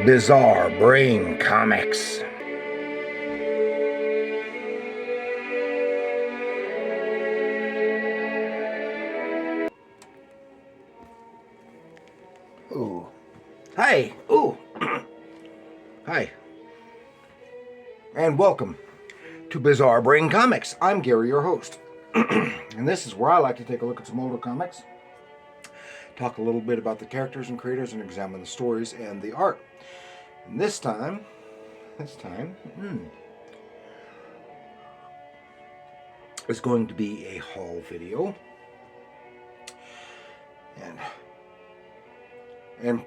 Bizarre Brain Comics. Ooh. Hi. Ooh. Hi. And welcome to Bizarre Brain Comics. I'm Gary, your host. And this is where I like to take a look at some older comics, talk a little bit about the characters and creators, and examine the stories and the art. And this time, is going to be a haul video. And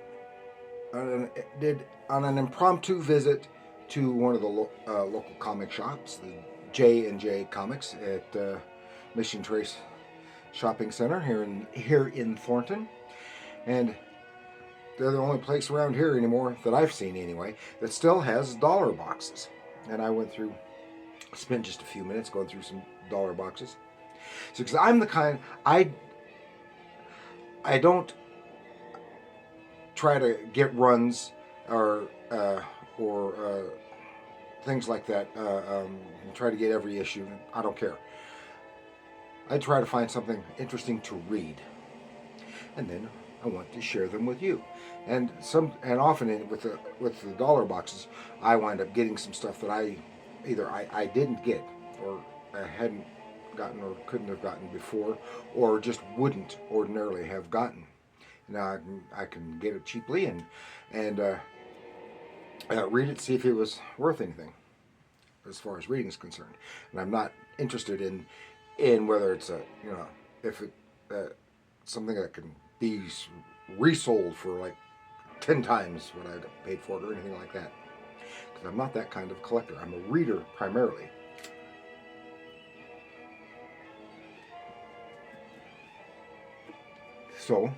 did on an impromptu visit to one of the local comic shops, the JNJ Comics at Mission Trace Shopping Center here in Thornton, and they're the only place around here anymore that I've seen anyway that still has dollar boxes. And I spent just a few minutes going through some dollar boxes. So, because I'm the kind I don't try to get runs or things like that. Try to get every issue. I don't care. I try to find something interesting to read, and then I want to share them with you. And often with the dollar boxes, I wind up getting some stuff that I didn't get, or I hadn't gotten, or couldn't have gotten before, or just wouldn't ordinarily have gotten. Now I can get it cheaply and read it, see if it was worth anything as far as reading is concerned. And I'm not interested in whether it's something that can be resold for like 10 times what I paid for it or anything like that. Because I'm not that kind of collector. I'm a reader primarily. So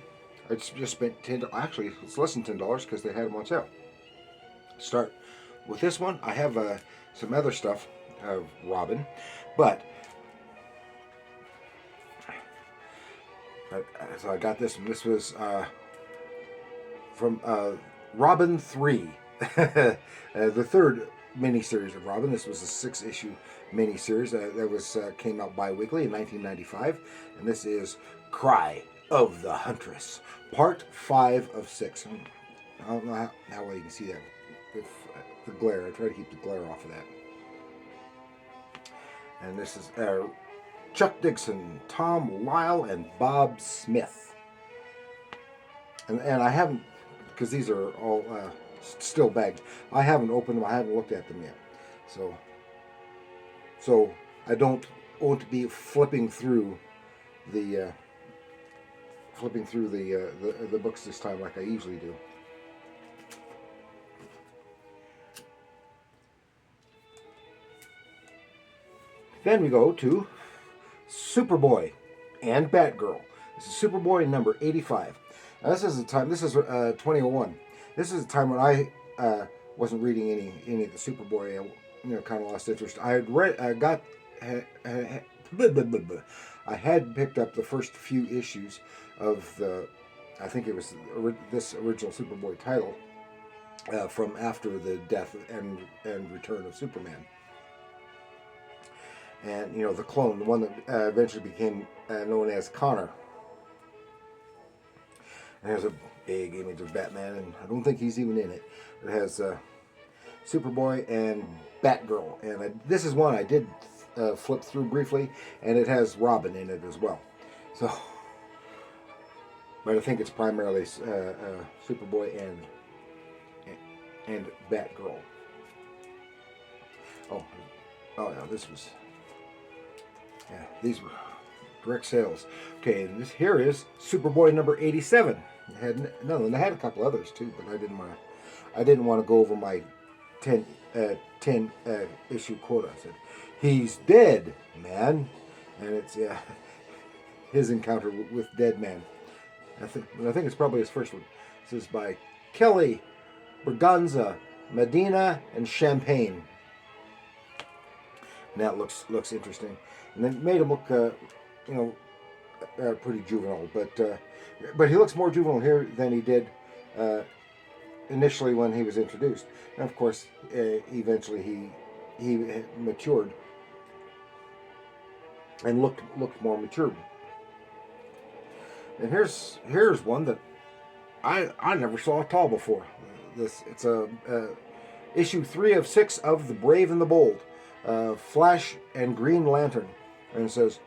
I just spent actually it's less than $10 because they had them on sale. Start with this one. I have some other stuff of Robin, but so I got this one. This was from Robin 3, the third miniseries of Robin. This was a 6-issue miniseries that came out bi-weekly in 1995, and this is Cry of the Huntress, part 5 of 6. I don't know how well you can see that with the glare. I try to keep the glare off of that. And this is Chuck Dixon, Tom Lyle, and Bob Smith. And I haven't, because these are all still bagged, I haven't opened them, I haven't looked at them yet. So I don't want to be flipping through the books this time like I usually do. Then we go to Superboy and Batgirl. This is Superboy number 85. Now this is 2001. This is a time when I wasn't reading any of the Superboy. I kind of lost interest. I had picked up the first few issues of I think it was this original Superboy title from after the death and return of Superman. And the clone, the one that eventually became known as Connor. And there's a big image of Batman, and I don't think he's even in it. It has Superboy and Batgirl, and this is one I did flip through briefly, and it has Robin in it as well. So, but I think it's primarily Superboy and Batgirl. Oh yeah, these were direct sales. Okay, and this here is Superboy number 87. I had I had a couple others too, but I didn't want to go over my 10 issue quota. I said, "He's dead, man," and it's his encounter with Dead Man. I think it's probably his first one. This is by Kelly Berganza, Medina, and Champagne. And that looks interesting. And then made him look, pretty juvenile. But he looks more juvenile here than he did initially when he was introduced. And of course, eventually he matured and looked more mature. And here's one that I never saw at all before. It's a issue 3 of 6 of The Brave and the Bold, Flash and Green Lantern, and it says,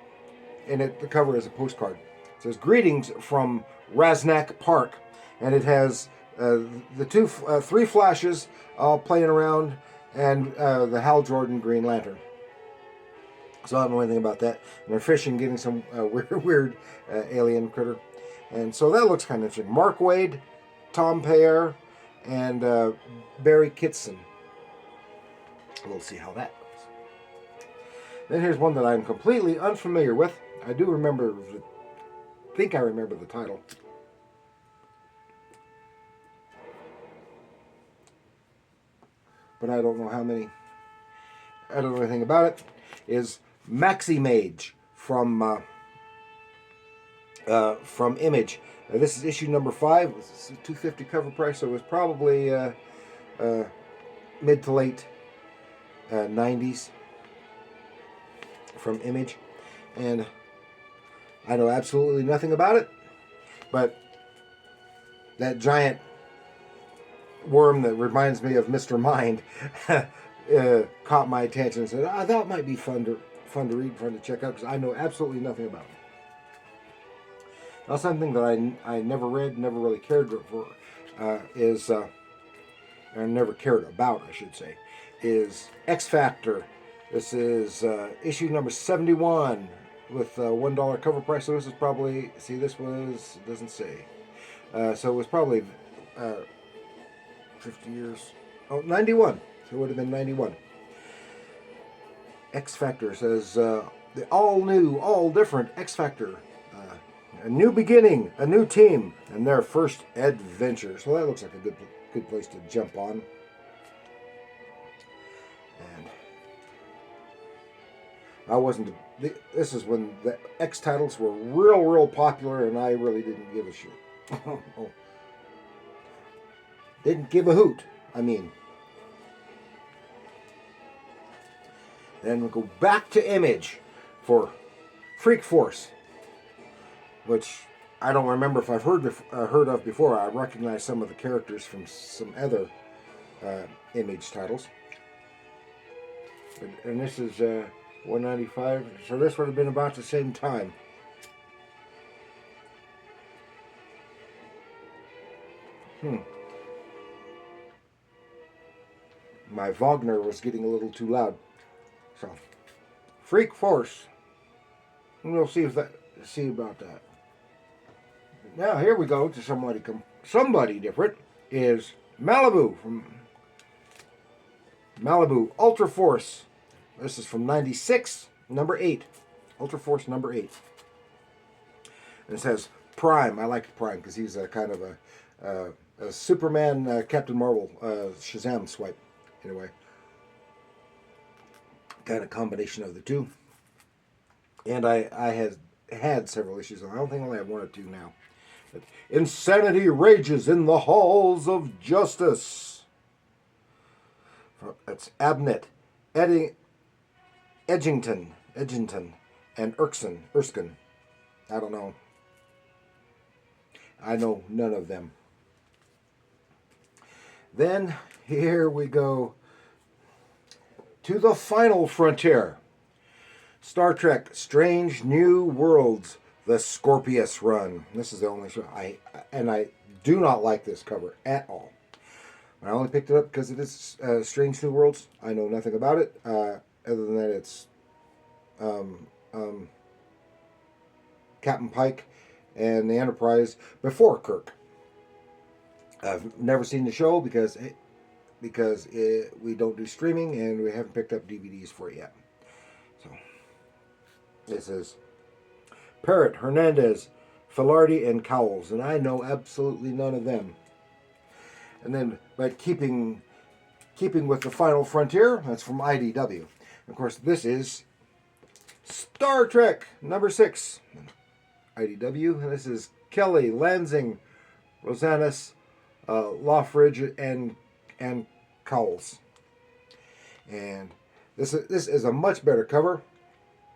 the cover is a postcard. It says, "Greetings from Raznak Park," and it has the three Flashes all playing around, and the Hal Jordan Green Lantern. So I don't know anything about that. And they're fishing, getting some weird alien critter, and so that looks kind of interesting. Mark Waid, Tom Payer, and Barry Kitson. We'll see how that goes. Then here's one that I'm completely unfamiliar with. I do remember, think I remember the title. But I don't know how many. I don't know anything about it. Is Maxi Mage from Image. This is issue number 5. It's a $2.50 cover price, so it was probably mid to late 90s from Image, and I know absolutely nothing about it, but that giant worm that reminds me of Mr. Mind caught my attention and said, that might be fun to read, fun to check out, because I know absolutely nothing about it. Now, something that I never read, never really cared for, or never cared about, I should say, is X Factor. This is issue number 71 with $1 cover price. So this is probably, it doesn't say. So it was probably 50 years. Oh, 91. So it would have been 91. X Factor says, the all new, all different X Factor. A new beginning, a new team, and their first adventure. So that looks like a good place to jump on. And I wasn't. This is when the X titles were real popular, and I really didn't give a shit. Didn't give a hoot. I mean. Then we'll go back to Image for Freak Force, which I don't remember if I've heard of before. I recognize some of the characters from some other Image titles. And this is $1.95, so this would have been about the same time. My Wagner was getting a little too loud. So, Freak Force. And we'll see about that. Now here we go to somebody different. Is Malibu from Malibu Ultra Force. This is from '96, number 8. Ultra Force number 8. And it says Prime. I like Prime because he's a kind of a Superman, Captain Marvel, Shazam swipe. Anyway, kind of combination of the two. And I had several issues. I don't think I only have 1 or 2 now. But Insanity rages in the halls of justice. That's Abnett, Edgington, and Erskine. I don't know. I know none of them. Then here we go to the final frontier. Star Trek Strange New Worlds, the Scorpius run. This is the only show I do not like this cover at all. I only picked it up because it is Strange New Worlds. I know nothing about it other than that it's Captain Pike and the Enterprise before Kirk. I've never seen the show because we don't do streaming and we haven't picked up DVDs for it yet. So this is Parrott, Hernandez, Filardi, and Cowles, and I know absolutely none of them. And then, but keeping with the Final Frontier, that's from IDW. Of course, this is Star Trek number 6, IDW. And this is Kelly, Lansing, Rosanus, Loftridge and Cowles. And this is a much better cover,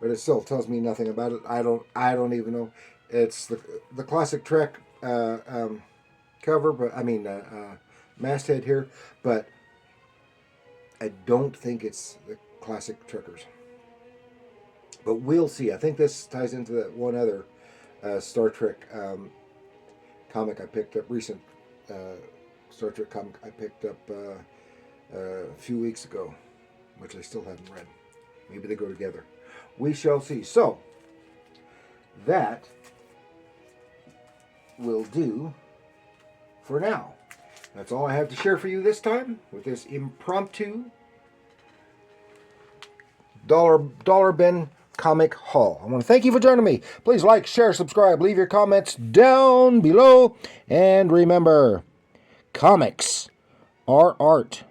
but it still tells me nothing about it. I don't even know. It's the classic Trek cover, but I mean masthead here, but I don't think it's the classic Trekkers. But we'll see. I think this ties into that one other Star Trek comic I picked up, recent Star Trek comic I picked up a few weeks ago, which I still haven't read. Maybe they go together. We shall see. So, that will do for now. That's all I have to share for you this time with this impromptu dollar bin comic haul. I want to thank you for joining me. Please like, share, subscribe, leave your comments down below, and remember, comics are art.